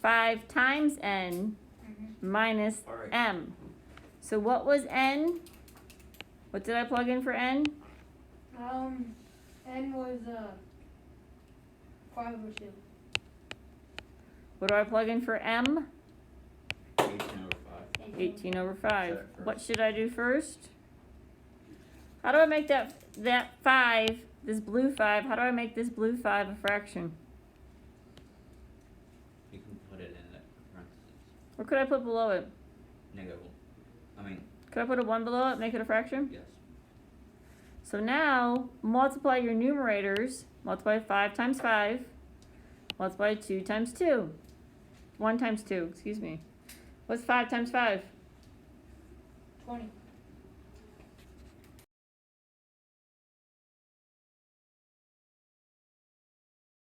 5 times n minus All right. m. So what was n? What did I plug in for n? N was 5 over 2. What do I plug in for m? 18/5. 18 over 5. Set it What first. should I do first? How do I make that 5, this blue 5, how do I make this blue 5 a fraction? You can put it in the parentheses. What could I put below it? Negative. I mean, Could I put a 1 below it, make it a fraction? yes. So now, multiply your numerators. Multiply 5 times 5. Multiply 2 times 2. 1 times 2, excuse me. What's 5 times 5? 20.